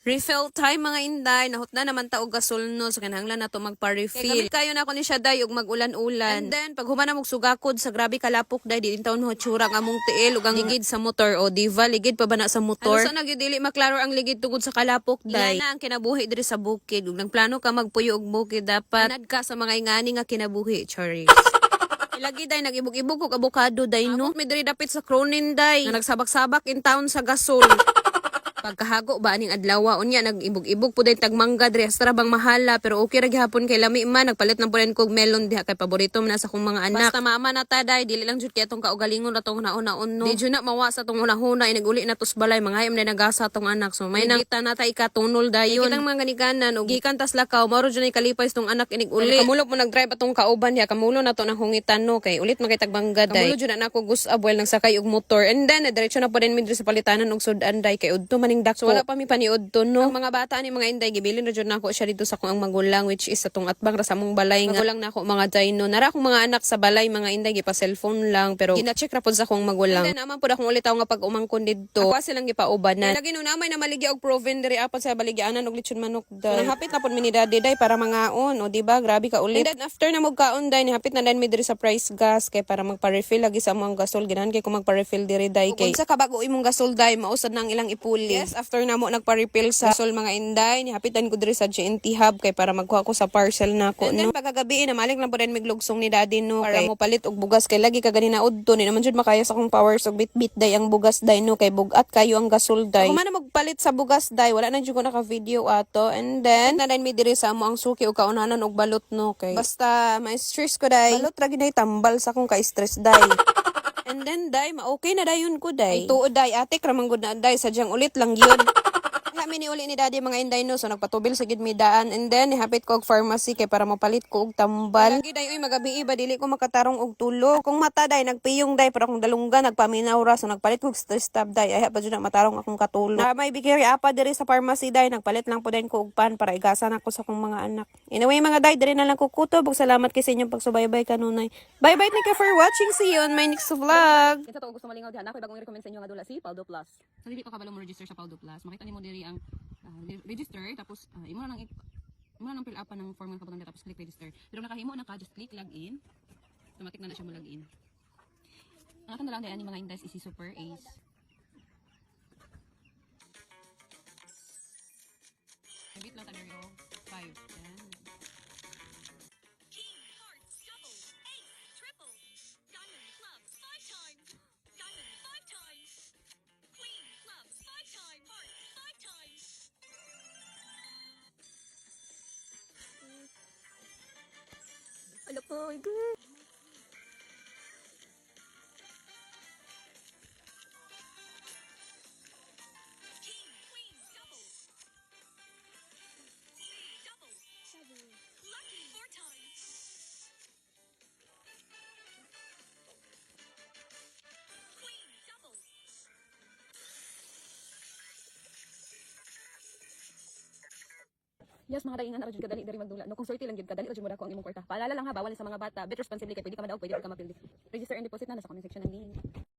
Refill time mga inday, nahut na naman ta og gasolno so kinahanglan na to magpa-refill. Kay gamit kayo na ako ni siya day ug mag-ulan-ulan. And then pag human na mog sugakod sa grabe kalapok day di taon ho tsura nga among tiil ug ang ligid sa motor o diva ligid pa ba na sa motor. Ano sa nagyudili maklaro ang ligid tungod sa kalapok day. Iyan na ang kinabuhi diri sa bukid ug nagplano ka magpuyo og bukid dapat anad ka sa mga ingani nga kinabuhi, Charis. Lagi day nag-ibog-ibog og abokado day no. May diri dapit sa Cronin day nga nagsabak-sabak in town sa gasol. Pagkahago ba aning adlaw unya nag-ibog-ibog pud tagmangga diri sa bang mahala pero okay ra gihapon kay lami man nagpalit na pud kog melon diha kay paborito man sa akong mga anak. Basta mama na ta day dili lang jud kay atong kaugalingon atong naon-naon no. Di jud na mawa sa atong hunahuna iniguli na tos balay mangayam na nagasa atong anak so may nangita na ta ikatunol dayon. Kitang mga ganikanan ug gikan tas lakaw maro jud nay kalipay tong anak iniguli. Kamulok mo nagdrive atong kauban diha kamulo na to nang hungitan no kay ulit man kay tagbangga day. Kamulo jud na ako gusab well nang sakay og motor and then diretso na pud mi diri sa palitanan og sudan day kay udto maning dako. So wala pa mi paniud to no. Ang mga bata ni mga inday gibilin ra jud nako siya dito sa akong magulang which is atong atbang ra sa among balay nga magulang nako mga dino. Nara akong mga anak sa balay mga inday gipa cellphone lang pero gina-check ra pud sa akong magulang. And then naman pud akong ulitaw nga pag umangkon didto. Ako silang gipaubanan. Lagi no namay na maligya og proven diri apat sa baligyanan og lechon manok day. So nahapit na pud mi ni daddy day para mangaon o di ba grabe ka ulit. And then after na mo kaon day nahapit na din mi diri sa price gas kay para magpa-refill lagi sa among gasol ganahan kay kung magpa-refill diri day kay unsa ka bag-o imong gasol day mausad nang ilang ipuli. Yes, after na mo nagpa-refill sa gasol mga inday nihapitan ko diri sa GNT hub kay para magkuha ko sa parcel nako no. And then pagkagabi na malik lang pud din miglugsong ni daddy no para mo palit og bugas kay lagi ka ganina udto ni naman jud makaya sa akong powers og bit-bit day ang bugas day no kay bugat kayo ang gasol day. Kung man na magpalit sa bugas day wala na jud ko naka video ato and then na din mi diri sa amo ang suki og kaunanan og balot no kay basta may stress ko day balot ra gid tambal sa akong ka-stress day. And then day okay na dayon ko day. Ay tuod day ate kramang gud na day sadyang ulit lang gyud. Kami ni uli ni daddy mga inday no so nagpatubil sa gid mi daan and then hapit ko og pharmacy kay para mapalit ko og tambal. Lagi day uy magabi iba dili ko makatarong og tulog. Kung mata day nagpiyong day pero akong dalungga nagpaminaw ra so nagpalit ko og stress tab day ay pa jud na matarong akong katulog. Na may bikiri apa diri sa pharmacy day nagpalit lang po din ko og pan para igasan ako sa akong mga anak. Anyway mga day diri na lang ko kutob ug salamat kay sa inyong pagsubaybay kanunay. Bye bye thank you for watching. See you on my next vlog. Kinsa to gusto malingaw diha ako bagong i-recommend sa inyo nga dula si Paldo Plus. So dili pa kabalo mo register sa Paldo Plus. Makita nimo diri ang register tapos imo na nang fill up ng form ng kabutan tapos click register. Pero nakahimo na ka just click login. Automatic na siya mo login. Ang ato na lang diyan mga index is Super Ace. Bit lang tayo 5. Yan. Ala po, my God. Yes, mga daingan, ara jud kadali diri magdula. No, kung sorti lang jud kadali jud mo dako ang imong kwarta. Paalala lang ha, bawal sa mga bata. Bit responsibly kay pwede ka madaog, pwede ka mapildi. Register and deposit na nasa comment section ng link.